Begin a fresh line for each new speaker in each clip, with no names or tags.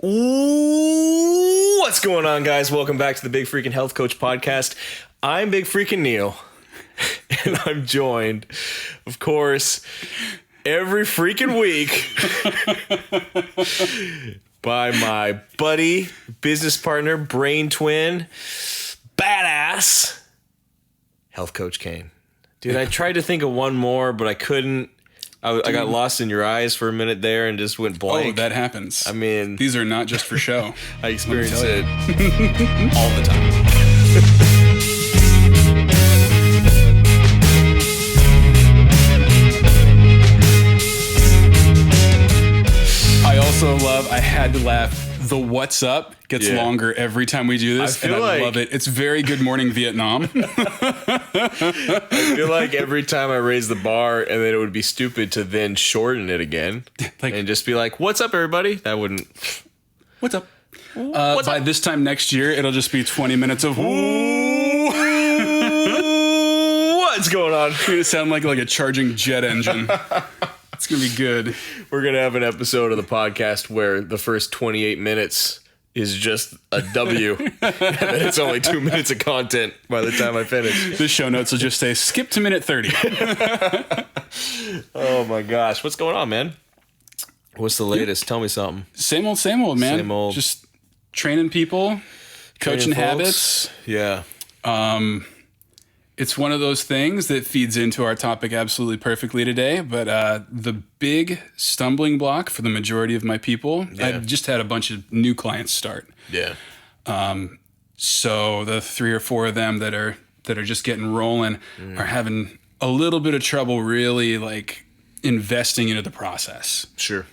Ooh, what's going on, guys? Welcome back to the Big Freakin' Health Coach Podcast. I'm Big Freakin' Neil, and I'm joined, of course, every freaking week by my buddy, business partner, brain twin, badass, Health Coach Kane. Dude, I tried to think of one more, but I couldn't. I got lost in your eyes for a minute there and just went blank.
Oh, that happens.
I mean,
these are not just for show.
I experience it all the time.
I also love, I had to laugh. The what's up gets longer every time we do this, and I love it. It's very Good Morning Vietnam.
I feel like every time I raise the bar, and then it would be stupid to then shorten it again and just be like, what's up, everybody? That wouldn't.
What's up? By this time next year, it'll just be 20 minutes of what's
going on?
It's going to sound like a charging jet engine. It's going to be good.
We're going to have an episode of the podcast where the first 28 minutes is just a W, and then it's only 2 minutes of content by the time I finish.
The show notes will just say, skip to minute 30.
Oh my gosh. What's going on, man? What's the latest? Tell me something.
Same old, man.
Same old.
Just training people, coaching habits.
Yeah.
It's one of those things that feeds into our topic absolutely perfectly today. But the big stumbling block for the majority of my people, I've just had a bunch of new clients start.
Yeah.
So the 3 or 4 of them that are just getting rolling are having a little bit of trouble really investing into the process.
Sure.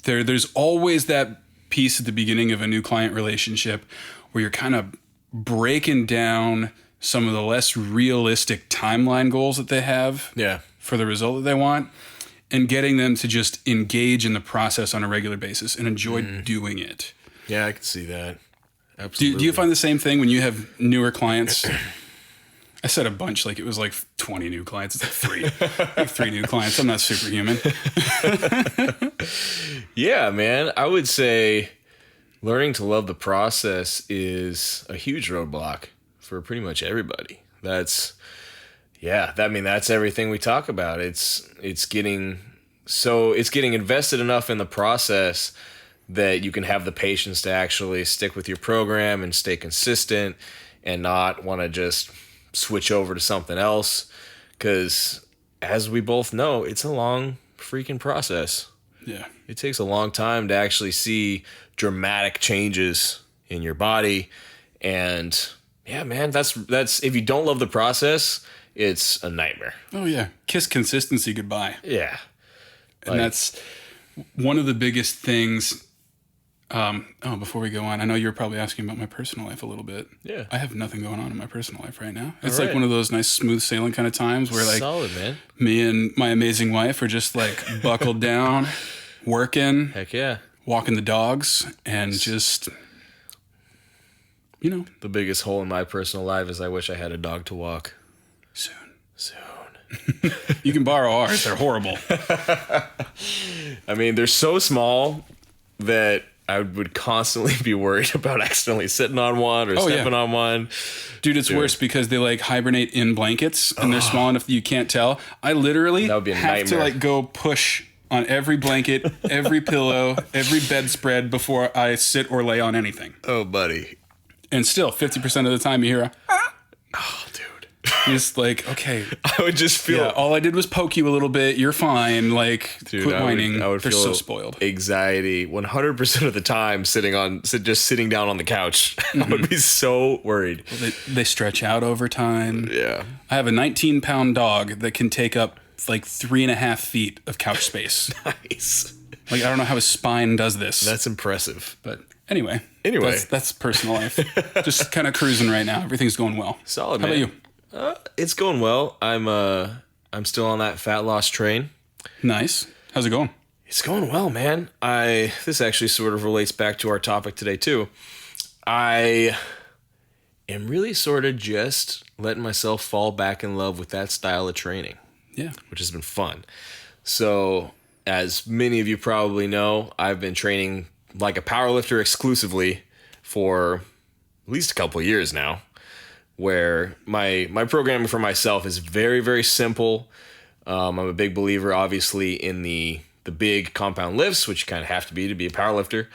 There's always that piece at the beginning of a new client relationship where you're kind of breaking down some of the less realistic timeline goals that they have for the result that they want, and getting them to just engage in the process on a regular basis and enjoy doing it.
Yeah, I can see that. Absolutely.
Do you find the same thing when you have newer clients? I said a bunch, it was 20 new clients. It's 3. 3 new clients. I'm not superhuman.
Yeah, man. I would say learning to love the process is a huge roadblock for pretty much everybody. That's everything we talk about. It's getting invested enough in the process that you can have the patience to actually stick with your program and stay consistent and not want to just switch over to something else. Because as we both know, it's a long freaking process.
Yeah.
It takes a long time to actually see dramatic changes in your body. And yeah, man, that's if you don't love the process, it's a nightmare.
Oh yeah. Kiss consistency goodbye.
Yeah.
And that's one of the biggest things. Before we go on, I know you're probably asking about my personal life a little bit.
Yeah.
I have nothing going on in my personal life right now. It's one of those nice smooth sailing kind of times where
solid, man.
Me and my amazing wife are just buckled down, working.
Heck yeah.
Walking the dogs and just,
The biggest hole in my personal life is I wish I had a dog to walk.
Soon.
You
can borrow ours. They're horrible.
I mean, they're so small that I would constantly be worried about accidentally sitting on one or stepping on one.
Dude, it's worse because they hibernate in blankets and they're small enough that you can't tell. I literally have
nightmare.
to go push on every blanket, every pillow, every bedspread before I sit or lay on anything.
Oh, buddy.
And still, 50% of the time you hear
oh, dude.
It's okay.
I would just feel...
Yeah, all I did was poke you a little bit. You're fine. Dude, quit whining.
I would
They're
feel
so spoiled.
Anxiety 100% of the time just sitting down on the couch. I would be so worried.
They stretch out over time.
Yeah.
I have a 19-pound dog that can take up 3.5 feet of couch space.
Nice.
I don't know how his spine does this.
That's impressive.
But anyway. That's personal life. Just kind of cruising right now. Everything's going well.
Solid,
man.
How
about you?
It's going well. I'm still on that fat loss train.
Nice. How's it going?
It's going well, man. This actually sort of relates back to our topic today too. I am really sort of just letting myself fall back in love with that style of training.
Yeah.
Which has been fun. So, as many of you probably know, I've been training like a powerlifter exclusively for at least a couple of years now, where my programming for myself is very, very simple. I'm a big believer, obviously, in the big compound lifts, which you kind of have to be a powerlifter.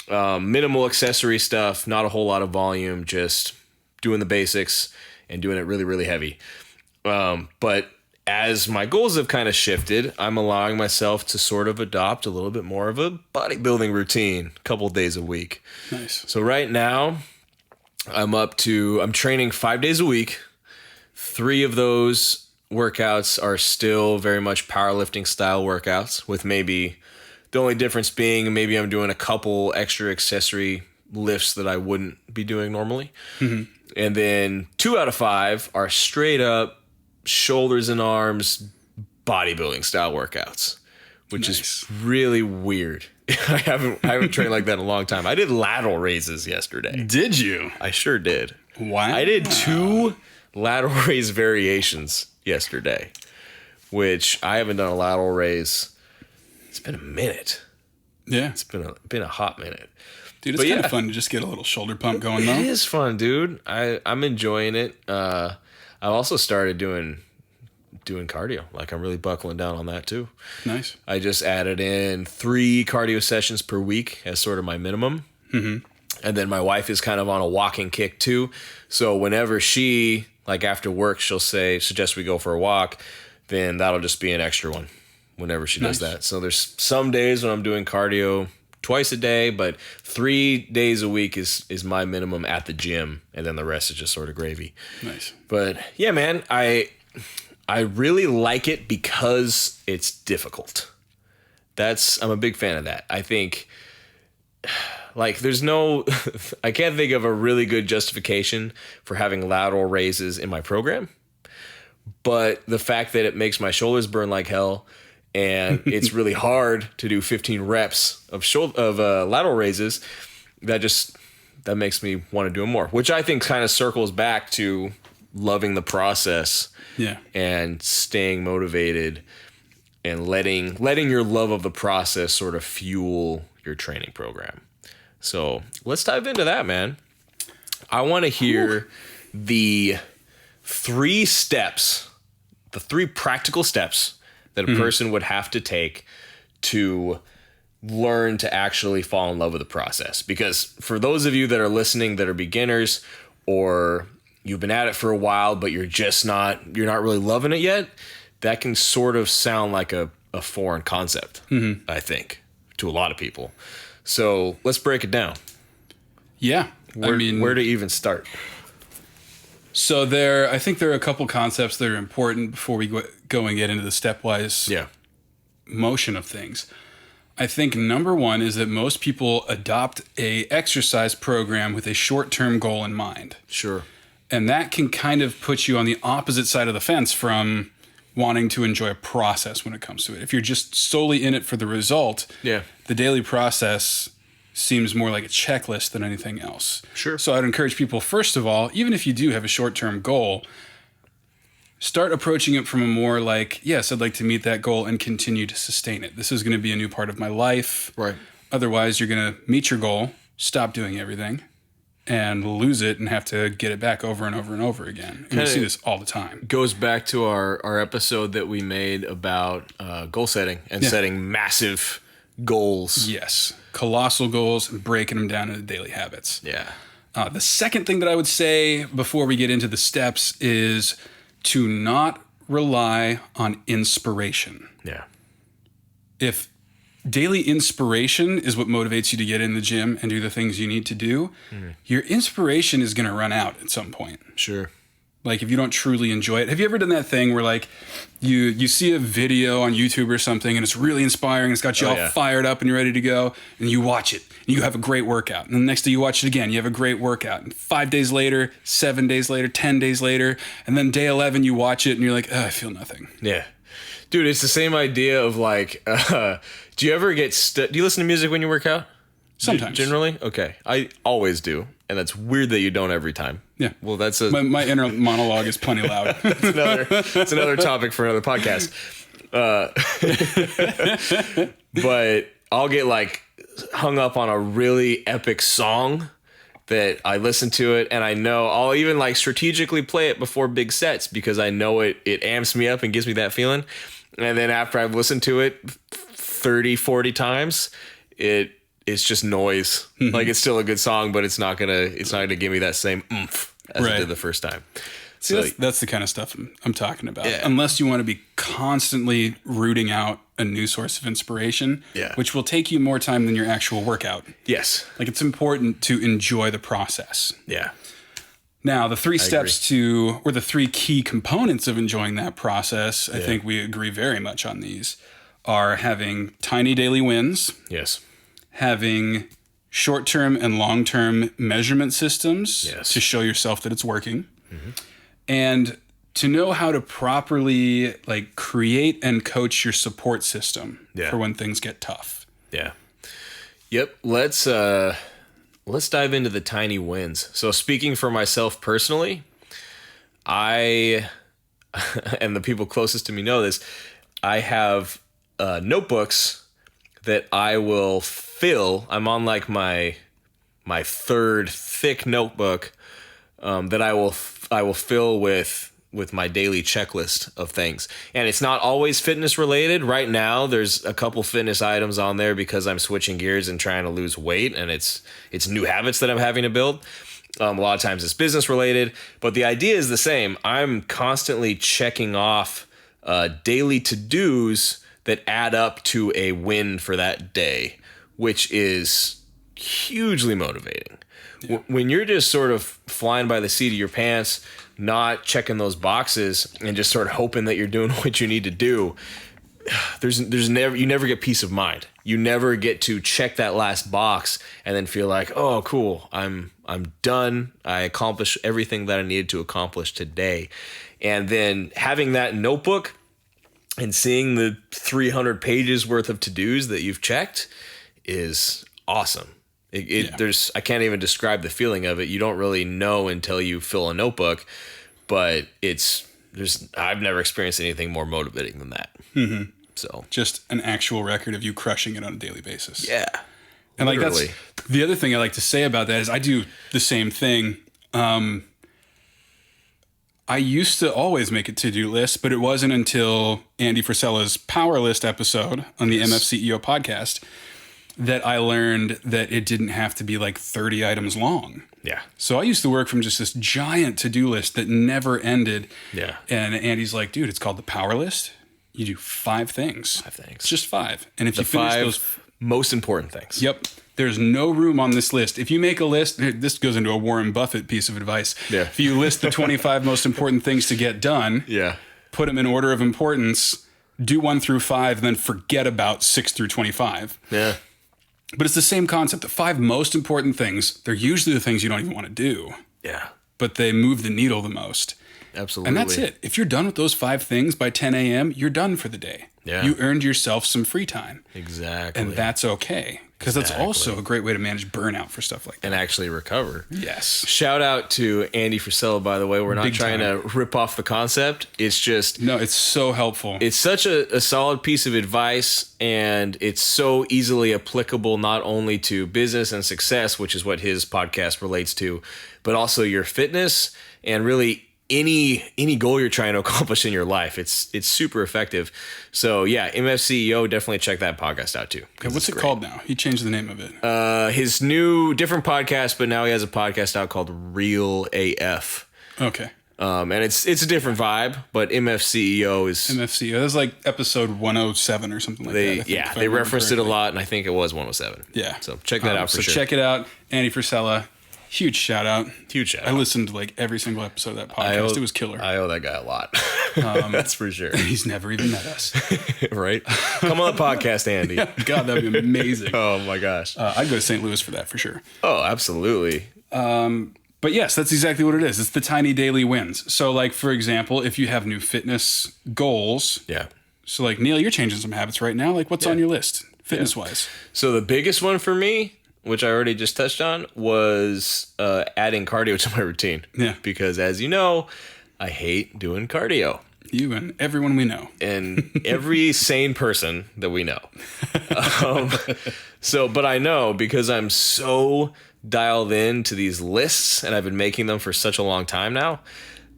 Minimal accessory stuff, not a whole lot of volume, just doing the basics and doing it really, really heavy. But as my goals have kind of shifted, I'm allowing myself to sort of adopt a little bit more of a bodybuilding routine, a couple of days a week.
Nice.
So right now, I'm training 5 days a week. 3 of those workouts are still very much powerlifting style workouts, with maybe the only difference being maybe I'm doing a couple extra accessory lifts that I wouldn't be doing normally. Mm-hmm. And then 2 out of 5 are straight up shoulders and arms bodybuilding style workouts, which is really weird. I haven't trained like that in a long time. I did lateral raises yesterday.
Did you?
I sure did.
Wow.
I did 2 lateral raise variations yesterday, which I haven't done a lateral raise. It's been a minute.
Yeah.
It's been a hot minute.
Dude, it's kind of fun to just get a little shoulder pump going, though.
It is fun, dude. I'm enjoying it. I've also started doing cardio. Like, I'm really buckling down on that too.
Nice.
I just added in 3 cardio sessions per week as sort of my minimum. Mm-hmm. And then my wife is kind of on a walking kick too. So whenever she, like after work, she'll suggest we go for a walk, then that'll just be an extra one whenever she does that. So there's some days when I'm doing cardio twice a day, but 3 days a week is my minimum at the gym, and then the rest is just sort of gravy.
Nice.
But yeah, man, I really like it because it's difficult. I'm a big fan of that. I think, like, I can't think of a really good justification for having lateral raises in my program, but the fact that it makes my shoulders burn like hell, and it's really hard to do 15 reps of lateral raises, that makes me want to do them more, which I think kind of circles back to loving the process.
Yeah.
And staying motivated and letting your love of the process sort of fuel your training program. So let's dive into that, man. I want to hear the 3 steps, the 3 practical steps that a person would have to take to learn to actually fall in love with the process. Because for those of you that are listening that are beginners, or you've been at it for a while, but you're not really loving it yet, that can sort of sound like a foreign concept, I think, to a lot of people. So let's break it down.
Yeah.
Where to even start?
So I think there are a couple concepts that are important before we go and get into the stepwise motion of things. I think number 1 is that most people adopt a exercise program with a short-term goal in mind.
Sure.
And that can kind of put you on the opposite side of the fence from wanting to enjoy a process when it comes to it. If you're just solely in it for the result, the daily process seems more like a checklist than anything else.
Sure.
So I'd encourage people, first of all, even if you do have a short-term goal, start approaching it from a more like, yes, I'd like to meet that goal and continue to sustain it. This is going to be a new part of my life.
Right.
Otherwise, you're going to meet your goal, stop doing everything, and lose it and have to get it back over and over and over again. And you see this all the time.
Goes back to our episode that we made about goal setting and setting massive goals.
Yes. Colossal goals and breaking them down into daily habits.
Yeah.
The second thing that I would say before we get into the steps is to not rely on inspiration.
Yeah.
If daily inspiration is what motivates you to get in the gym and do the things you need to do, your inspiration is going to run out at some point.
Sure.
Like, if you don't truly enjoy it. Have you ever done that thing where, like, you see a video on YouTube or something and it's really inspiring, it's got you all fired up and you're ready to go, and you watch it and you have a great workout, and the next day you watch it again, you have a great workout, and 5 days later, 7 days later, 10 days later, and then day 11 you watch it and you're like, oh, I feel nothing.
Yeah. Dude, it's the same idea of, like, do you ever get do you listen to music when you work out?
Sometimes.
Generally? Okay. I always do. And that's weird that you don't every time.
Yeah.
Well, that's
my inner monologue is plenty loud.
It's another topic for another podcast. But I'll get like hung up on a really epic song that I listen to it and I know I'll even like strategically play it before big sets because I know it amps me up and gives me that feeling. And then after I've listened to it 30, 40 times, it's just noise. Like it's still a good song, but it's not gonna give me that same oomph as it did the first time.
See, that's the kind of stuff I'm talking about. Yeah. Unless you want to be constantly rooting out a new source of inspiration, which will take you more time than your actual workout.
Yes.
Like it's important to enjoy the process.
Yeah.
Now, the three steps or the three key components of enjoying that process, I think we agree very much on these, are having tiny daily wins.
Yes.
Having short-term and long-term measurement systems to show yourself that it's working. Mm-hmm. And to know how to properly like create and coach your support system for when things get tough. Yeah.
Yep. Let's dive into the tiny wins. So speaking for myself personally, I and the people closest to me know this, I have notebooks that I will fill. I'm on like my third thick notebook that I will fill with my daily checklist of things. And it's not always fitness related. Right now, there's a couple fitness items on there because I'm switching gears and trying to lose weight, and it's new habits that I'm having to build. A lot of times it's business related, but the idea is the same. I'm constantly checking off daily to-dos that add up to a win for that day, which is hugely motivating. Yeah. When you're just sort of flying by the seat of your pants, not checking those boxes and just sort of hoping that you're doing what you need to do, you never get peace of mind. You never get to check that last box and then feel like, oh, cool, I'm done. I accomplished everything that I needed to accomplish today. And then having that notebook and seeing the 300 pages worth of to-dos that you've checked is awesome. I can't even describe the feeling of it. You don't really know until you fill a notebook, but I've never experienced anything more motivating than that. Mm-hmm. So
just an actual record of you crushing it on a daily basis.
Yeah.
And like that's the other thing I like to say about that is I do the same thing. I used to always make a to-do list, but it wasn't until Andy Frisella's Power List episode on the MF CEO podcast that I learned that it didn't have to be like 30 items long.
Yeah.
So I used to work from just this giant to-do list that never ended.
Yeah.
And Andy's like, dude, it's called the Power List. You do 5 things.
5 things.
It's just 5. And if you finish those
most important things.
Yep. There's no room on this list. If you make a list, this goes into a Warren Buffett piece of advice.
Yeah.
If you list the 25 most important things to get done, put them in order of importance, do 1 through 5, then forget about 6 through 25.
Yeah.
But it's the same concept. The 5 most important things, they're usually the things you don't even want to do.
Yeah.
But they move the needle the most.
Absolutely.
And that's it. If you're done with those 5 things by 10 a.m., you're done for the day.
Yeah.
You earned yourself some free time.
Exactly.
And that's okay. Because that's also a great way to manage burnout for stuff like that.
And actually recover.
Yes.
Shout out to Andy Frisella, by the way. We're not trying to rip off the concept. It's just...
No, it's so helpful.
It's such a solid piece of advice, and it's so easily applicable not only to business and success, which is what his podcast relates to, but also your fitness and really any goal you're trying to accomplish in your life. It's super effective. So yeah, MFCEO, definitely check that podcast out too.
Okay, what's it called now? He changed the name of it.
His new different podcast, but now he has a podcast out called Real AF.
Okay.
And it's a different vibe, but MFCEO is
MFCEO. That's like episode 107 or something like that.
Yeah, they referenced it a lot, and I think it was 107.
Yeah.
So check that out for sure.
So check it out. Andy Frisella. Huge shout out.
Huge shout out.
I listened to like every single episode of that podcast. It was killer.
I owe that guy a lot. That's for sure.
He's never even met us.
Right? Come on the podcast, Andy.
God, that'd be amazing.
Oh my gosh.
I'd go to St. Louis for that for sure.
Oh, absolutely.
But yes, that's exactly what it is. It's the tiny daily wins. So like, for example, if you have new fitness goals.
Yeah.
So like, Neil, you're changing some habits right now. Like what's on your list fitness wise?
So the biggest one for me, which I already just touched on, was adding cardio to my routine.
Yeah.
Because as you know, I hate doing cardio.
You and everyone we know.
And every sane person that we know. But I know because I'm so dialed into these lists and I've been making them for such a long time now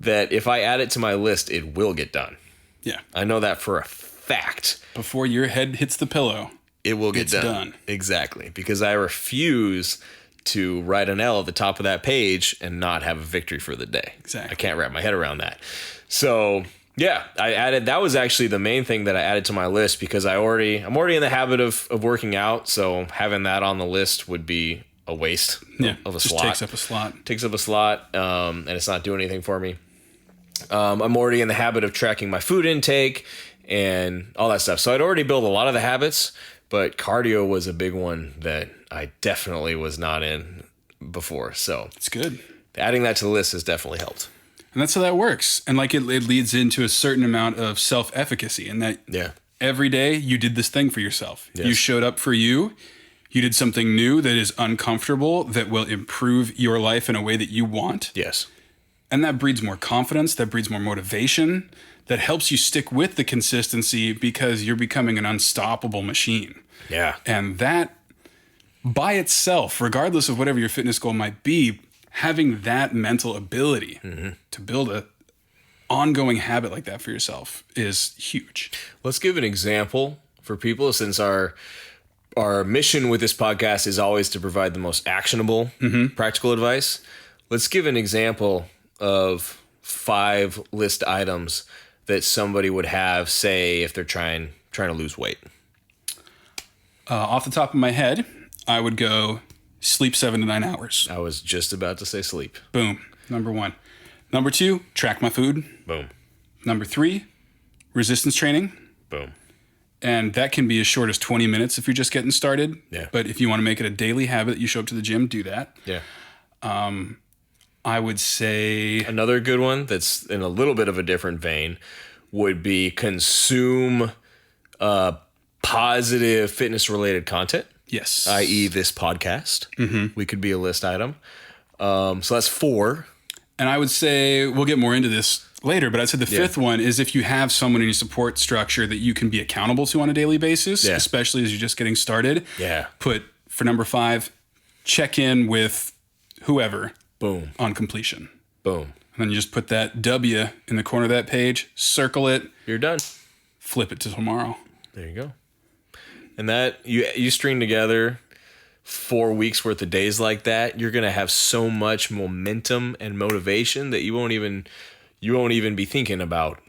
that if I add it to my list, it will get done.
Yeah.
I know that for a fact.
Before your head hits the pillow,
it will get done. Exactly. Because I refuse to write an L at the top of that page and not have a victory for the day.
Exactly.
I can't wrap my head around that. So yeah, that was actually the main thing that I added to my list because I'm already in the habit of working out. So having that on the list would be a waste of a slot.
Takes up a slot.
Takes up a slot. And it's not doing anything for me. I'm already in the habit of tracking my food intake and all that stuff. So I'd already built a lot of the habits, but cardio was a big one that I definitely was not in before. So
it's good.
Adding that to the list has definitely helped.
And that's how that works. And like it leads into a certain amount of self-efficacy in that every day you did this thing for yourself. Yes. You showed up for you. You did something new that is uncomfortable that will improve your life in a way that you want.
Yes.
And that breeds more confidence. That breeds more motivation. That helps you stick with the consistency because you're becoming an unstoppable machine.
Yeah.
And that by itself, regardless of whatever your fitness goal might be, having that mental ability to build a ongoing habit like that for yourself is huge.
Let's give an example for people since our mission with this podcast is always to provide the most actionable practical advice. Let's give an example of 5 list items that somebody would have, say, if they're trying to lose weight.
Off the top of my head, I would go sleep 7 to 9 hours.
I was just about to say sleep.
Boom. Number 1. Number 2, track my food.
Boom.
Number 3, resistance training.
Boom.
And that can be as short as 20 minutes if you're just getting started.
Yeah.
But if you want to make it a daily habit that you show up to the gym, do that.
Yeah.
I would say
another good one that's in a little bit of a different vein would be consume positive fitness related content.
Yes.
I.e. this podcast. We could be a list item. So that's 4.
And I would say, we'll get more into this later, but I'd say the 5th one is if you have someone in your support structure that you can be accountable to on a daily basis, especially as you're just getting started.
Yeah.
Put, for number 5, check in with whoever.
Boom.
On completion.
Boom.
And then you just put that W in the corner of that page, circle it.
You're done.
Flip it to tomorrow.
There you go. And that you string together 4 weeks worth of days like that, you're going to have so much momentum and motivation that you won't even be thinking about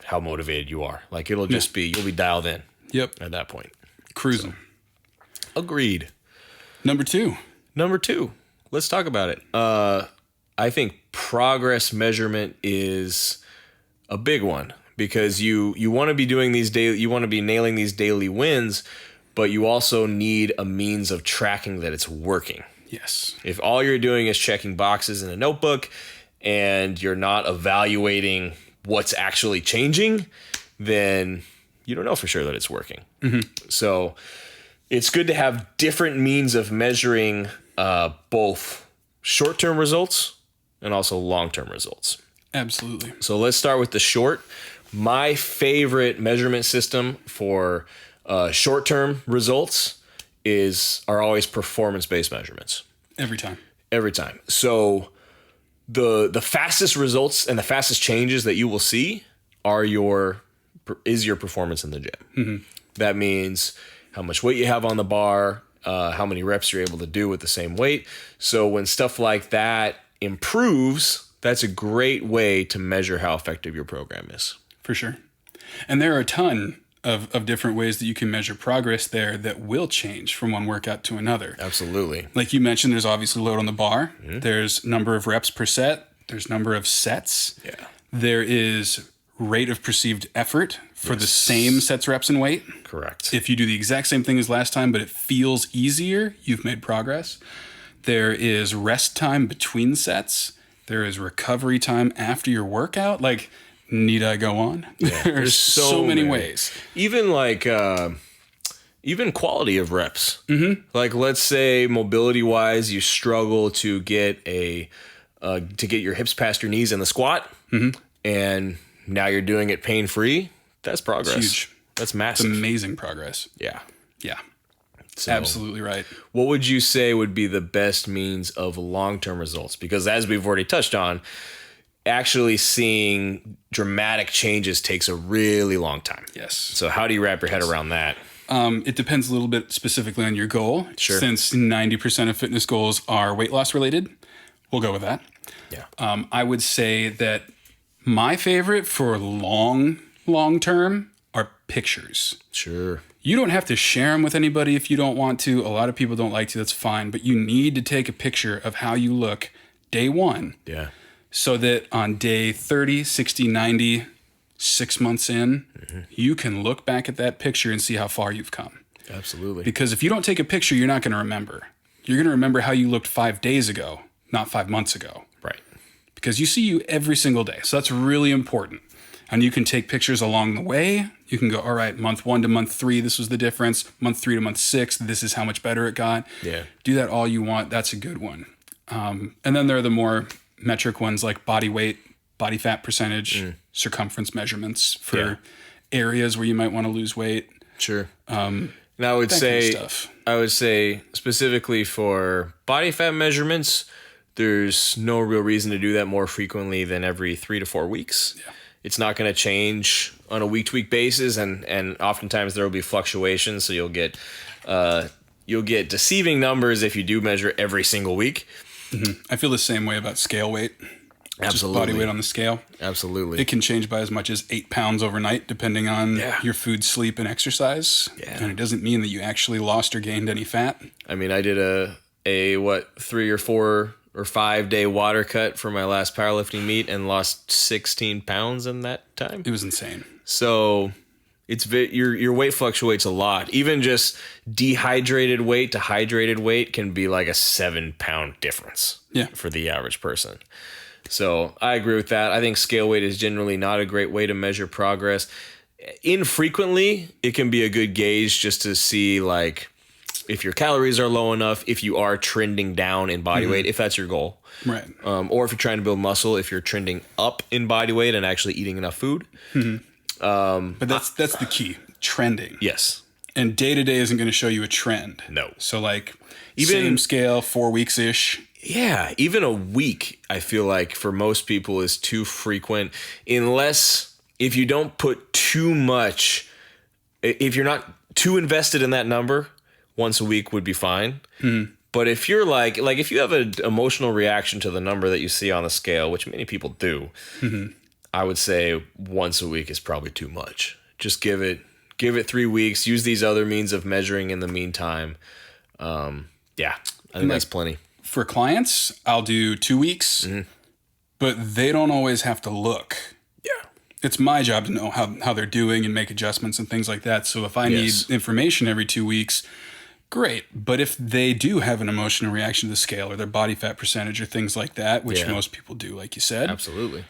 how motivated you are. Like it'll just be, you'll be dialed in.
Yep.
At that point.
Cruising.
Agreed.
Number 2.
Let's talk about it. I think progress measurement is a big one because you want to be doing you want to be nailing these daily wins, but you also need a means of tracking that it's working.
Yes.
If all you're doing is checking boxes in a notebook and you're not evaluating what's actually changing, then you don't know for sure that it's working. So it's good to have different means of measuring both short-term results and also long-term results.
Absolutely.
So let's start with the short. My favorite measurement system for short-term results are always performance-based measurements.
Every time.
So the fastest results and the fastest changes that you will see is your performance in the gym. That means how much weight you have on the bar, how many reps you're able to do with the same weight. So when stuff like that improves, that's a great way to measure how effective your program is.
For sure. And there are a ton of different ways that you can measure progress there that will change from one workout to another.
Absolutely.
Like you mentioned, there's obviously load on the bar. There's number of reps per set. There's number of sets.
Yeah.
There is rate of perceived effort for the same sets, reps, and weight.
Correct.
If you do the exact same thing as last time, but it feels easier, you've made progress. There is rest time between sets. There is recovery time after your workout. Like, need I go on?
Yeah, there's so many ways. Even even quality of reps. Like, let's say mobility wise, you struggle to get your hips past your knees in the squat, and Now you're doing it pain-free. That's progress.
It's huge.
That's
It's
massive.
amazing progress.
Yeah.
Yeah.
So,
Absolutely right.
what would you say would be the best means of long-term results? Because as we've already touched on, actually seeing dramatic changes takes a really long time.
Yes.
So how do you wrap your head around that?
It depends a little bit specifically on your goal.
Sure.
Since 90% of fitness goals are weight loss related, we'll go with that.
Yeah.
I would say that my favorite for long term are pictures.
Sure.
You don't have to share them with anybody if you don't want to. A lot of people don't like to. That's fine. But you need to take a picture of how you look day one.
Yeah.
So that on day 30, 60, 90, 6 months in, you can look back at that picture and see how far you've come.
Absolutely.
Because if you don't take a picture, you're not going to remember. You're going to remember how you looked 5 days ago, not 5 months ago.
Right.
Because you see you every single day. So that's really important. And you can take pictures along the way. You can go, all right, month 1 to month 3, this was the difference. Month 3 to month 6, this is how much better it got.
Yeah.
Do that all you want. That's a good one. And then there are the more metric ones like body weight, body fat percentage, circumference measurements for areas where you might want to lose weight.
Sure. And I would say specifically for body fat measurements, there's no real reason to do that more frequently than every 3 to 4 weeks.
Yeah.
It's not going to change on a week-to-week basis, and oftentimes there will be fluctuations. So you'll get deceiving numbers if you do measure every single week.
Mm-hmm. I feel the same way about scale weight.
Absolutely.
Just body weight on the scale.
Absolutely.
It can change by as much as 8 pounds overnight, depending on your food, sleep, and exercise.
Yeah.
And it doesn't mean that you actually lost or gained any fat.
I mean, I did a 3 or 4 or 5 day water cut for my last powerlifting meet and lost 16 pounds in that time.
It was insane.
So it's your weight fluctuates a lot. Even just dehydrated weight to hydrated weight can be like a 7-pound difference for the average person. So I agree with that. I think scale weight is generally not a great way to measure progress. Infrequently, it can be a good gauge just to see like if your calories are low enough, if you are trending down in body weight, if that's your goal.
Right.
Or if you're trying to build muscle, if you're trending up in body weight and actually eating enough food.
But that's the key, trending.
Yes.
And day to day isn't going to show you a trend.
No.
So like
Even
same scale, 4 weeks-ish.
Yeah, even a week, I feel like for most people is too frequent, unless if you don't put too much, if you're not too invested in that number, once a week would be fine. But if you're like if you have an emotional reaction to the number that you see on the scale, which many people do, I would say once a week is probably too much. Just give it 3 weeks. Use these other means of measuring in the meantime. I think that's plenty.
For clients, I'll do 2 weeks, but they don't always have to look.
Yeah.
It's my job to know how they're doing and make adjustments and things like that. So if I need information every 2 weeks, great. But if they do have an emotional reaction to the scale or their body fat percentage or things like that, which most people do, like you said.
Absolutely.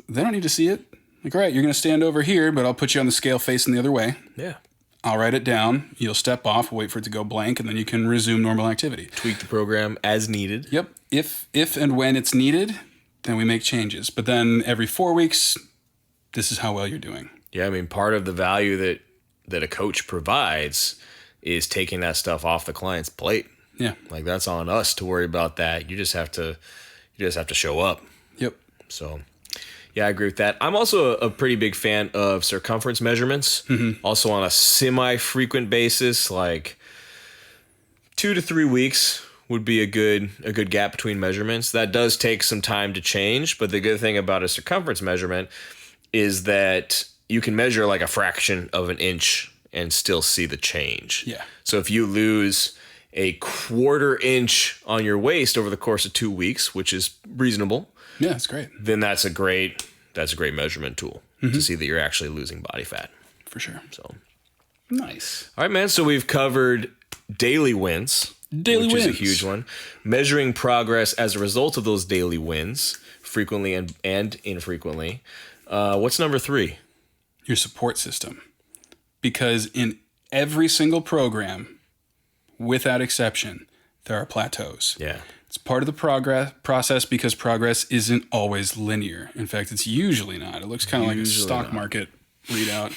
They don't need to see it. Like, all right, you're going to stand over here, but I'll put you on the scale facing the other way.
Yeah.
I'll write it down. You'll step off, wait for it to go blank, and then you can resume normal activity.
Tweak the program as needed.
Yep. If and when it's needed, then we make changes. But then every 4 weeks, this is how well you're doing.
Yeah, I mean, part of the value that a coach provides is taking that stuff off the client's plate.
Yeah.
Like that's on us to worry about that. You just have to show up.
Yep.
So yeah, I agree with that. I'm also a pretty big fan of circumference measurements. Also on a semi-frequent basis, like 2 to 3 weeks would be a good gap between measurements. That does take some time to change, but the good thing about a circumference measurement is that you can measure like a fraction of an inch and still see the change.
Yeah.
So if you lose a 1/4 inch on your waist over the course of 2 weeks, which is reasonable,
Yeah, it's great.
then that's a great measurement tool to see that you're actually losing body fat.
For sure.
So
Nice.
all right, man. So we've covered daily wins, which is a huge one. Measuring progress as a result of those daily wins, frequently and infrequently. What's number 3?
Your support system. Because in every single program, without exception, there are plateaus.
Yeah.
It's part of the process because progress isn't always linear. In fact, it's usually not. It looks kind of like a stock market readout.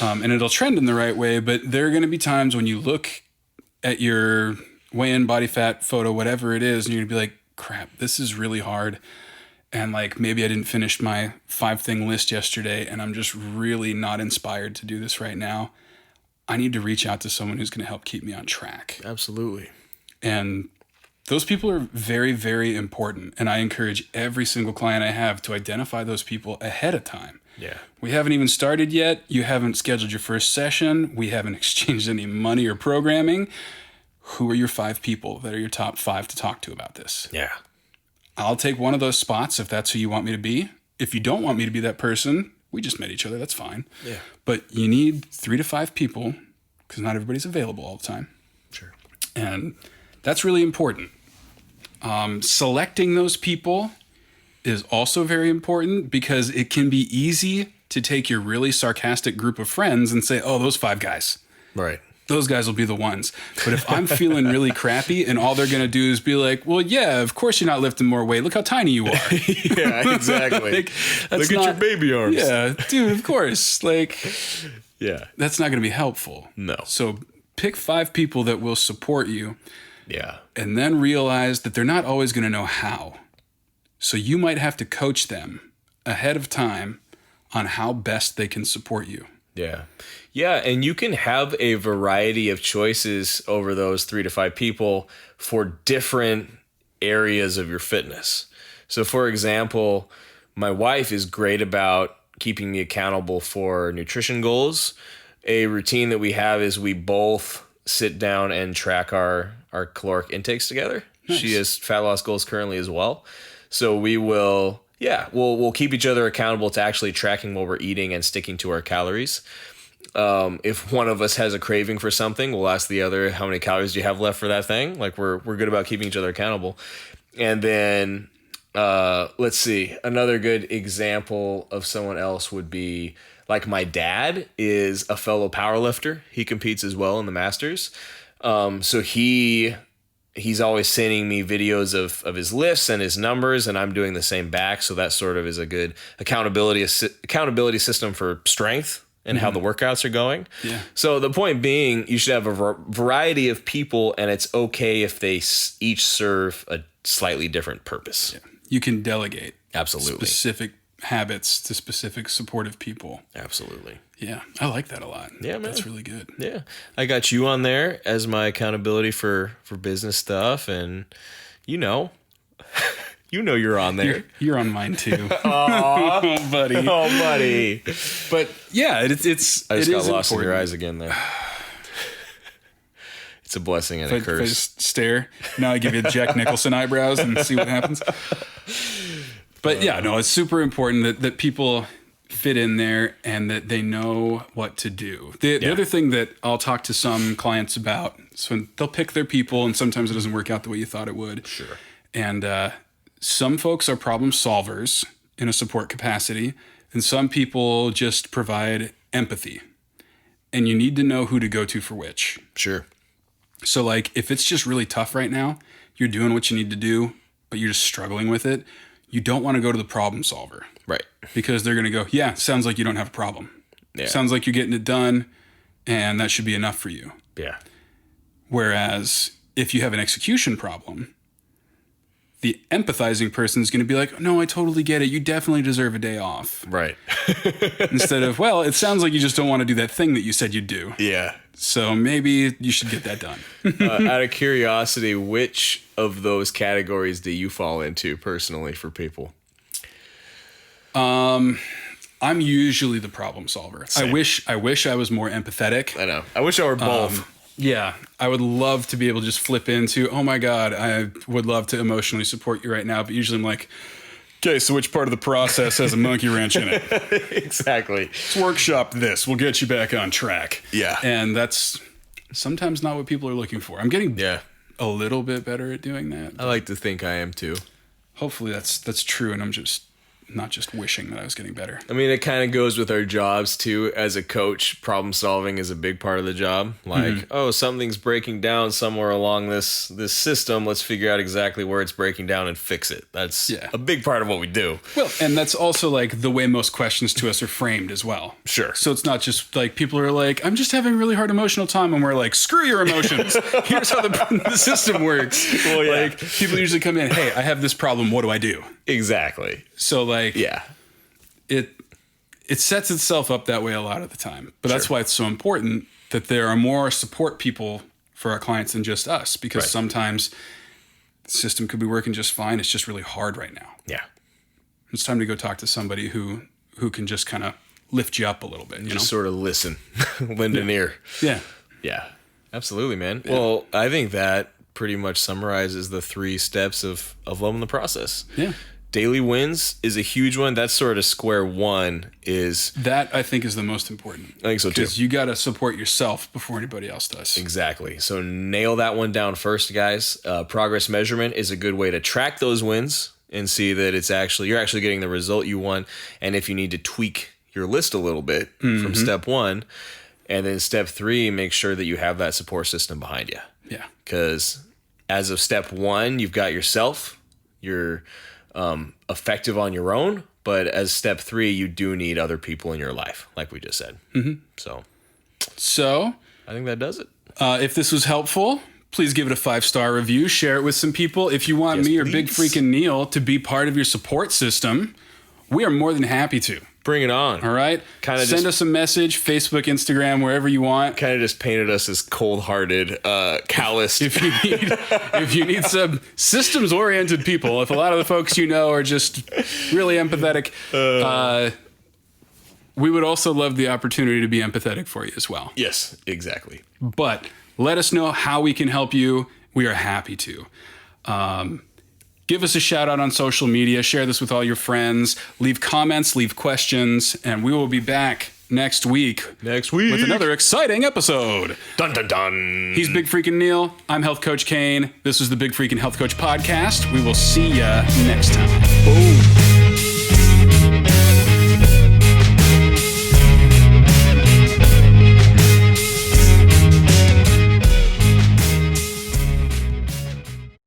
And it'll trend in the right way, but there are going to be times when you look at your weigh-in, body fat photo, whatever it is, and you're going to be like, crap, this is really hard. And like, maybe I didn't finish my 5-thing list yesterday, and I'm just really not inspired to do this right now. I need to reach out to someone who's going to help keep me on track.
Absolutely.
And those people are very, very important. And I encourage every single client I have to identify those people ahead of time.
Yeah.
We haven't even started yet. You haven't scheduled your first session. We haven't exchanged any money or programming. Who are your 5 people that are your top 5 to talk to about this?
Yeah.
I'll take one of those spots if that's who you want me to be. If you don't want me to be that person, we just met each other. That's fine.
Yeah.
But you need 3 to 5 people because not everybody's available all the time.
Sure.
And that's really important. Selecting those people is also very important because it can be easy to take your really sarcastic group of friends and say, oh, those 5 guys.
Right.
Those guys will be the ones. But if I'm feeling really crappy and all they're going to do is be like, well, yeah, of course you're not lifting more weight. Look how tiny you are.
Yeah, exactly.
Like,
look at your baby arms.
Yeah, dude, of course. Like,
yeah.
that's not going to be helpful.
No.
So pick 5 people that will support you.
Yeah.
And then realize that they're not always going to know how. So you might have to coach them ahead of time on how best they can support you.
Yeah. Yeah. And you can have a variety of choices over those 3 to 5 people for different areas of your fitness. So, for example, my wife is great about keeping me accountable for nutrition goals. A routine that we have is we both sit down and track our caloric intakes together. Nice. She has fat loss goals currently as well. So we will, we'll keep each other accountable to actually tracking what we're eating and sticking to our calories. If one of us has a craving for something, we'll ask the other, how many calories do you have left for that thing? Like we're good about keeping each other accountable. And then, let's see, another good example of someone else would be like my dad is a fellow powerlifter. He competes as well in the Masters. So he's always sending me videos of his lifts and his numbers, and I'm doing the same back. So that sort of is a good accountability system for strength and how the workouts are going. Yeah. So the point being, you should have a variety of people, and it's okay if they each serve a slightly different purpose.
Yeah. You can delegate
absolutely
specific habits to specific supportive people.
Absolutely.
Yeah, I like that a lot.
Yeah, man.
That's really good.
Yeah. I got you on there as my accountability for business stuff, and you you're on there.
You're on mine too.
Oh,
buddy.
Oh, buddy.
But yeah, I just
got lost in your eyes again there. It's a blessing and a curse.
If I just stare, now I give you Jack Nicholson eyebrows and see what happens. But yeah, no, it's super important that people fit in there and that they know what to do. The other thing that I'll talk to some clients about is when they'll pick their people and sometimes it doesn't work out the way you thought it would.
Sure.
And some folks are problem solvers in a support capacity, and some people just provide empathy. And you need to know who to go to for which.
Sure.
So like if it's just really tough right now, you're doing what you need to do, but you're just struggling with it, you don't want to go to the problem solver.
Right.
Because they're going to go, yeah, sounds like you don't have a problem. Yeah. Sounds like you're getting it done, and that should be enough for you.
Yeah.
Whereas if you have an execution problem, the empathizing person is going to be like, no, I totally get it. You definitely deserve a day off.
Right.
Instead of, well, it sounds like you just don't want to do that thing that you said you'd do.
Yeah.
So maybe you should get that done.
Out of curiosity, which of those categories do you fall into personally for people?
I'm usually the problem solver. Same. I wish I was more empathetic.
I know. I wish I were both.
Yeah, I would love to be able to just flip into, oh my God, I would love to emotionally support you right now. But usually I'm like, okay, so which part of the process has a monkey wrench in it?
Exactly.
Let's workshop this. We'll get you back on track.
Yeah.
And that's sometimes not what people are looking for. I'm getting a little bit better at doing that.
I like to think I am too.
Hopefully that's true, and I'm just not just wishing that I was getting better.
I mean, it kind of goes with our jobs too. As a coach, problem solving is a big part of the job. Like, oh, something's breaking down somewhere along this system. Let's figure out exactly where it's breaking down and fix it. That's a big part of what we do.
Well, and that's also like the way most questions to us are framed as well.
Sure.
So it's not just like people are like, I'm just having a really hard emotional time. And we're like, screw your emotions. Here's how the system works.
Well, yeah.
Like people usually come in, hey, I have this problem. What do I do?
Exactly.
So like,
Yeah.
It sets itself up that way a lot of the time. But that's why it's so important that there are more support people for our clients than just us, because sometimes the system could be working just fine. It's just really hard right now.
Yeah.
It's time to go talk to somebody who can just kind of lift you up a little bit. You
Just
know?
sort of listen, lend an ear.
Yeah.
Yeah. Absolutely, man. Yeah. Well, I think that pretty much summarizes the 3 steps of loving the process.
Yeah.
Daily wins is a huge one. That's sort of square one.
That I think is the most important.
I think so too.
Because you got to support yourself before anybody else does.
Exactly. So nail that one down first, guys. Progress measurement is a good way to track those wins and see that you're actually getting the result you want. And if you need to tweak your list a little bit from step 1, and then step 3, make sure that you have that support system behind you.
Yeah.
Because as of step 1, you've got yourself. You're effective on your own, but as step 3, you do need other people in your life, like we just said. So I think that does it.
If this was helpful, please give it a 5-star review. Share it with some people. If you want me or Big Freakin' Neil to be part of your support system, we are more than happy to.
Bring it on.
All right. Send us a message, Facebook, Instagram, wherever you want.
Kind of just painted us as cold-hearted, calloused.
If you need some systems-oriented people, if a lot of the folks you know are just really empathetic, we would also love the opportunity to be empathetic for you as well.
Yes, exactly.
But let us know how we can help you. We are happy to. Give us a shout out on social media. Share this with all your friends. Leave comments, leave questions, and we will be back next week. With another exciting episode.
Dun, dun, dun.
He's Big Freakin' Neil. I'm Health Coach Kane. This is the Big Freakin' Health Coach Podcast. We will see ya next time.
Boom.